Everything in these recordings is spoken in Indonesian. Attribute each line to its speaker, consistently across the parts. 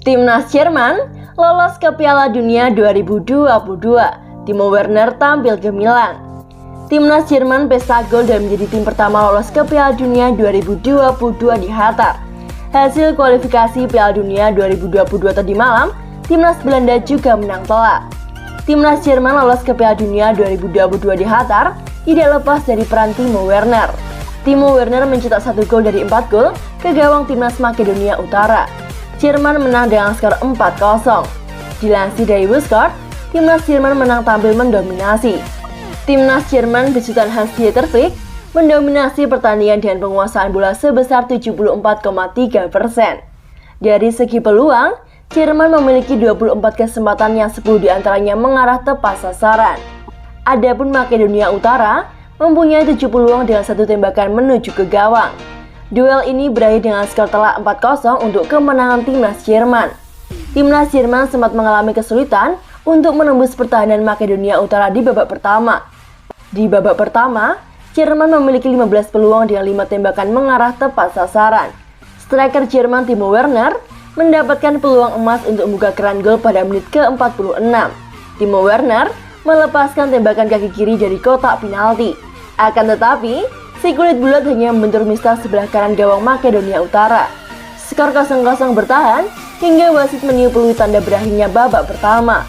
Speaker 1: Timnas Jerman lolos ke Piala Dunia 2022. Timo Werner tampil gemilang. Timnas Jerman pesta gol dan menjadi tim pertama lolos ke Piala Dunia 2022 di Qatar. Hasil kualifikasi Piala Dunia 2022 tadi malam, Timnas Belanda juga menang telak. Timnas Jerman lolos ke Piala Dunia 2022 di Qatar tidak lepas dari peran Timo Werner. Timo Werner mencetak 1 gol dari 4 gol ke gawang Timnas Makedonia Utara. Jerman menang dengan skor 4-0. Dilansir dari WhoScored, Timnas Jerman menang tampil mendominasi. Timnas Jerman besutan Hans-Dieter Flick mendominasi pertandingan dengan penguasaan bola sebesar 74,3%. Dari segi peluang, Jerman memiliki 24 kesempatan yang 10 diantaranya mengarah tepat sasaran. Adapun Makedonia Utara mempunyai 7 peluang dengan 1 tembakan menuju ke gawang. Duel ini berakhir dengan skor telak 4-0 untuk kemenangan Timnas Jerman. Timnas Jerman sempat mengalami kesulitan untuk menembus pertahanan Makedonia Utara di babak pertama. Di babak pertama, Jerman memiliki 15 peluang dengan 5 tembakan mengarah tepat sasaran. Striker Jerman Timo Werner mendapatkan peluang emas untuk membuka keran gol pada menit ke-46. Timo Werner melepaskan tembakan kaki kiri dari kotak penalti. Akan tetapi, si kulit bulat hanya membentur mistar sebelah kanan gawang Makedonia Utara. Skor 0-0 bertahan hingga wasit meniup peluit tanda berakhirnya babak pertama.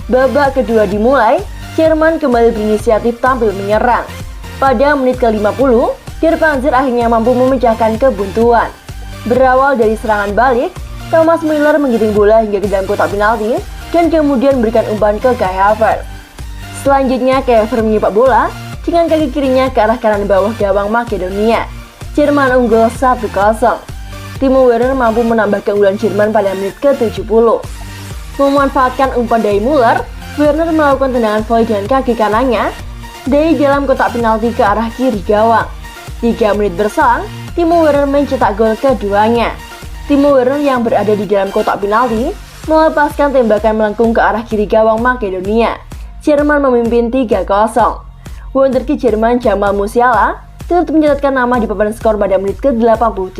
Speaker 1: Babak kedua dimulai, Jerman kembali berinisiatif tampil menyerang. Pada menit ke-50, Der Panzer akhirnya mampu memecahkan kebuntuan. Berawal dari serangan balik, Thomas Müller menggiring bola hingga ke dalam kotak penalti dan kemudian memberikan umpan ke Kai Havertz. Selanjutnya, Kai Havertz menyepak bola dengan kaki kirinya ke arah kanan bawah gawang Makedonia. Jerman unggul 1-0. Timo Werner mampu menambah keunggulan Jerman pada menit ke-70. Memanfaatkan umpan dari Müller, Werner melakukan tendangan volley dengan kaki kanannya dari dalam kotak penalti ke arah kiri gawang. 3 menit berselang, Timo Werner mencetak gol keduanya. Timo Werner yang berada di dalam kotak penalti melepaskan tembakan melengkung ke arah kiri gawang Makedonia. Jerman memimpin 3-0. Wonderkid Jerman Jamal Musiala turut mencatatkan nama di papan skor pada menit ke-83.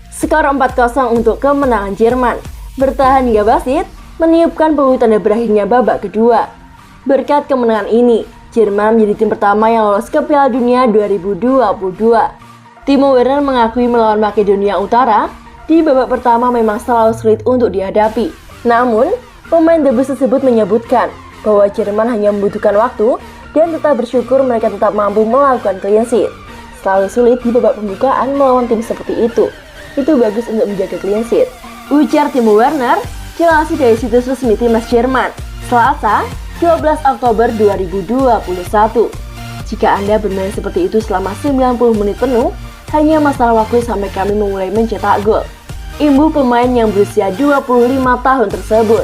Speaker 1: Skor 4-0 untuk kemenangan Jerman. Bertahan hingga wasit meniupkan peluit tanda berakhirnya babak kedua. Berkat kemenangan ini, Jerman menjadi tim pertama yang lolos ke Piala Dunia 2022. Timo Werner mengakui melawan Makedonia Utara di babak pertama memang selalu sulit untuk dihadapi. Namun, pemain debus tersebut menyebutkan bahwa Jerman hanya membutuhkan waktu dan tetap bersyukur mereka tetap mampu melakukan clean sheet. Selalu sulit di babak pembukaan melawan tim seperti itu. Itu bagus untuk menjaga clean sheet, ujar Timo Werner, dilansir dari situs resmi Timnas Jerman, Selasa, 12 Oktober 2021. Jika Anda bermain seperti itu selama 90 menit penuh, hanya masalah waktu sampai kami memulai mencetak gol, imbuh pemain yang berusia 25 tahun tersebut.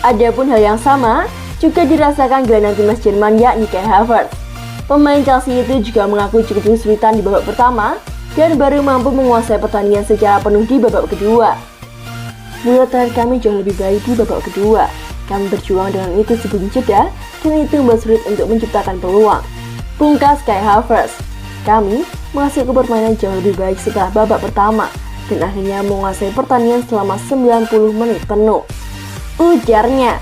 Speaker 1: Adapun hal yang sama juga dirasakan gelandang Timnas Jerman yakni Kai Havertz. Pemain Chelsea itu juga mengaku cukup kesulitan di babak pertama dan baru mampu menguasai pertandingan secara penuh di babak kedua. Bola terakhir kami jauh lebih baik di babak kedua. Kami berjuang dengan itu sebelum jeda dan itu membuat sulit untuk menciptakan peluang. Pungkas Kai Havertz. Kami menghasilkan permainan jauh lebih baik setelah babak pertama dan akhirnya menguasai pertandingan selama 90 menit penuh, ujarnya.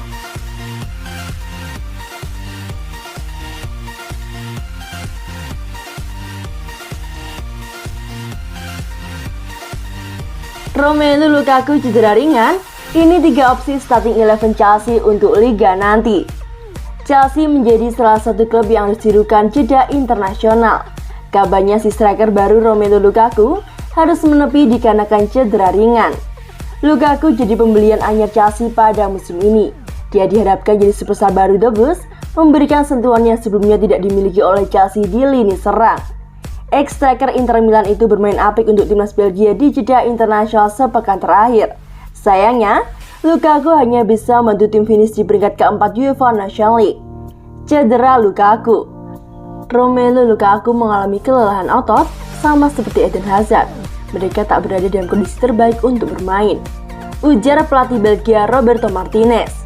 Speaker 1: Romelu Lukaku cedera ringan, ini 3 opsi starting 11 Chelsea untuk Liga nanti. Chelsea menjadi salah satu klub yang harus dirukan jeda internasional. Kabarnya si striker baru Romelu Lukaku harus menepi dikarenakan cedera ringan. Lukaku jadi pembelian anyar Chelsea pada musim ini. Dia diharapkan jadi superstar baru The Blues, memberikan sentuhan yang sebelumnya tidak dimiliki oleh Chelsea di lini serang. Ex-striker Inter Milan itu bermain apik untuk timnas Belgia di jeda internasional sepekan terakhir. Sayangnya, Lukaku hanya bisa membantu tim finish di peringkat keempat UEFA Nations League. Cedera Lukaku. Romelu Lukaku mengalami kelelahan otot sama seperti Eden Hazard. Mereka tak berada dalam kondisi terbaik untuk bermain, ujar pelatih Belgia Roberto Martinez.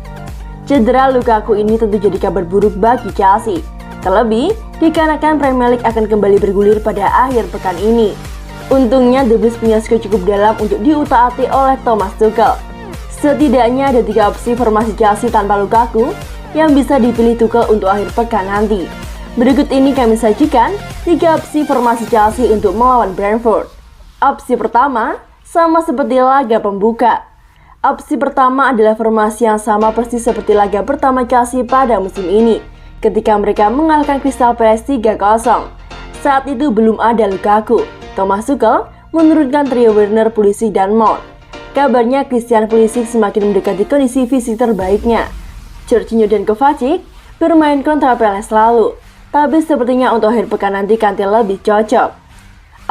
Speaker 1: Cedera Lukaku ini tentu jadi kabar buruk bagi Chelsea. Terlebih, dikarenakan Premier League akan kembali bergulir pada akhir pekan ini. Untungnya The Blues punya skill cukup dalam untuk diutak-atik oleh Thomas Tuchel. Setidaknya ada 3 opsi formasi Chelsea tanpa Lukaku yang bisa dipilih Tuchel untuk akhir pekan nanti. Berikut ini kami sajikan 3 opsi formasi Chelsea untuk melawan Brentford. Opsi pertama, sama seperti laga pembuka. Opsi pertama adalah formasi yang sama persis seperti laga pertama Chelsea pada musim ini, ketika mereka mengalahkan Crystal Palace 3-0. Saat itu belum ada Lukaku. Thomas Tuchel menurunkan trio Werner, Pulisic, dan Mount. Kabarnya Christian Pulisic semakin mendekati kondisi fisik terbaiknya. Jorginho dan Kovacic bermain kontra Palace lalu, tapi sepertinya untuk akhir pekan nanti Kante lebih cocok.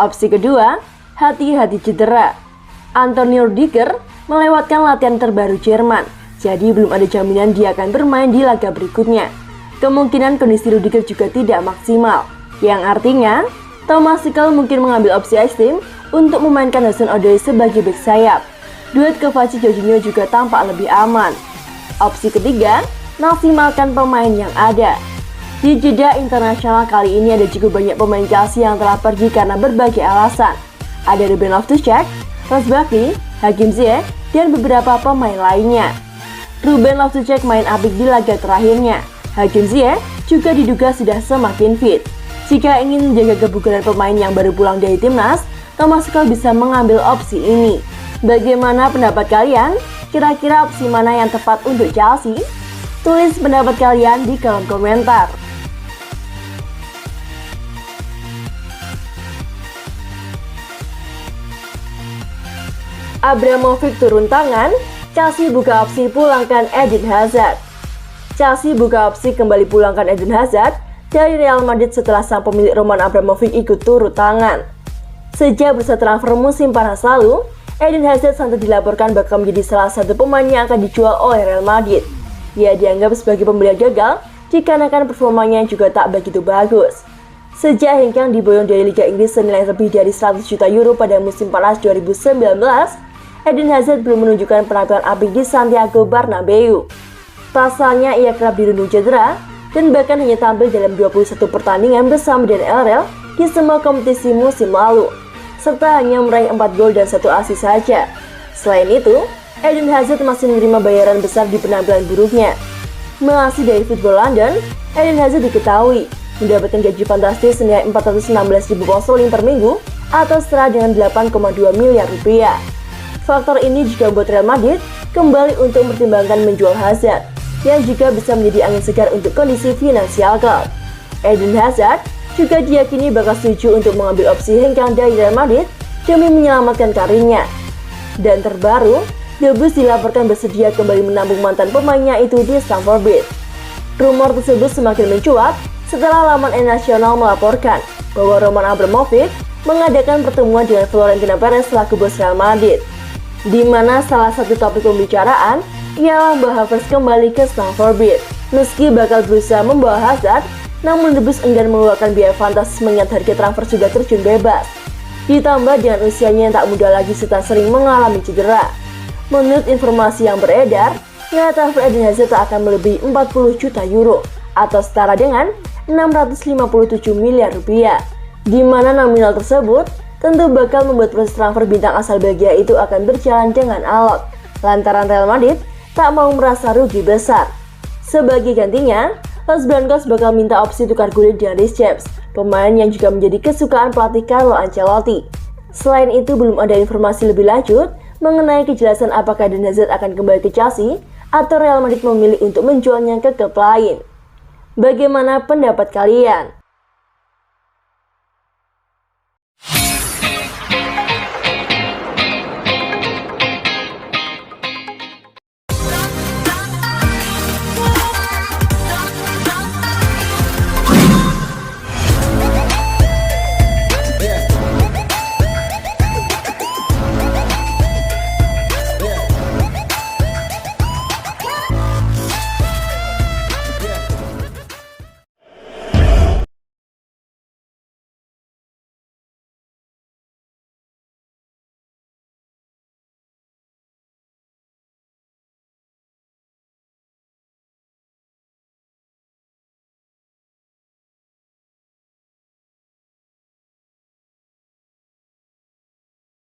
Speaker 1: Opsi kedua, hati-hati cedera. Antonio Rudiger melewatkan latihan terbaru Jerman, jadi belum ada jaminan dia akan bermain di laga berikutnya. Kemungkinan kondisi Rudiger juga tidak maksimal, yang artinya Thomas Tuchel mungkin mengambil opsi ekstrim untuk memainkan Hudson-Odoi sebagai bek sayap. Duet Kovacic Jorginho juga tampak lebih aman. Opsi ketiga, maksimalkan pemain yang ada. Di jeda internasional kali ini ada cukup banyak pemain Chelsea yang telah pergi karena berbagai alasan. Ada Ruben Loftus-Cheek, Ross Barkley, Hakim Ziyech, dan beberapa pemain lainnya. Ruben Loftus-Cheek main apik di laga terakhirnya. Hakim Ziyech juga diduga sudah semakin fit. Jika ingin menjaga kebugaran pemain yang baru pulang dari timnas, Thomas Tuchel bisa mengambil opsi ini. Bagaimana pendapat kalian? Kira-kira opsi mana yang tepat untuk Chelsea? Tulis pendapat kalian di kolom komentar. Abramovich turun tangan, Chelsea buka opsi pulangkan Eden Hazard. Chelsea buka opsi kembali pulangkan Eden Hazard dari Real Madrid setelah sang pemilik Roman Abramovich ikut turun tangan. Sejak bursa transfer musim panas lalu, Eden Hazard sangat dilaporkan bakal menjadi salah satu pemain yang akan dijual oleh Real Madrid. Ia dianggap sebagai pembelian gagal dikarenakan performanya juga tak begitu bagus. Sejak hengkang diboyong dari Liga Inggris senilai lebih dari 100 juta euro pada musim panas 2019, Eden Hazard belum menunjukkan penampilan apik di Santiago Bernabeu. Pasalnya ia kerap dirundung cedera dan bahkan hanya tampil dalam 21 pertandingan bersama dengan LRL di semua kompetisi musim lalu, serta hanya meraih 4 gol dan 1 assist saja. Selain itu, Eden Hazard masih menerima bayaran besar di penampilan buruknya. Melansir dari Football London, Eden Hazard diketahui mendapatkan gaji fantastis senilai 416.000 pound sterling per minggu atau setara dengan 8,2 miliar rupiah. Faktor ini juga membuat Real Madrid kembali untuk mempertimbangkan menjual Hazard, yang juga bisa menjadi angin segar untuk kondisi finansial klub. Eden Hazard juga diyakini bakal setuju untuk mengambil opsi hengkang dari Real Madrid demi menyelamatkan karirnya. Dan terbaru, The Blues dilaporkan bersedia kembali menampung mantan pemainnya itu di Stamford Bridge. Rumor tersebut semakin mencuat setelah laman Nacional melaporkan bahwa Roman Abramovich mengadakan pertemuan dengan Florentino Perez selaku bos Real Madrid, di mana salah satu topik pembicaraan ialah bahwa Havertz kembali ke Stamford Bridge. Meski bakal berusaha membawa Hazard, namun The Blues enggan mengeluarkan biaya fantastis mengingat harga transfer sudah terjun bebas. Ditambah dengan usianya yang tak muda lagi serta sering mengalami cedera. Menurut informasi yang beredar, nilai transfer Eden Hazard tak akan melebihi 40 juta euro atau setara dengan 657 miliar rupiah. Di mana nominal tersebut tentu bakal membuat proses transfer bintang asal Belgia itu akan berjalan dengan alot, lantaran Real Madrid tak mau merasa rugi besar. Sebagai gantinya, Los Blancos bakal minta opsi tukar gulir dengan Reece James, pemain yang juga menjadi kesukaan pelatih Carlo Ancelotti. Selain itu, belum ada informasi lebih lanjut mengenai kejelasan apakah Eden Hazard akan kembali ke Chelsea atau Real Madrid memilih untuk menjualnya ke klub lain. Bagaimana pendapat kalian?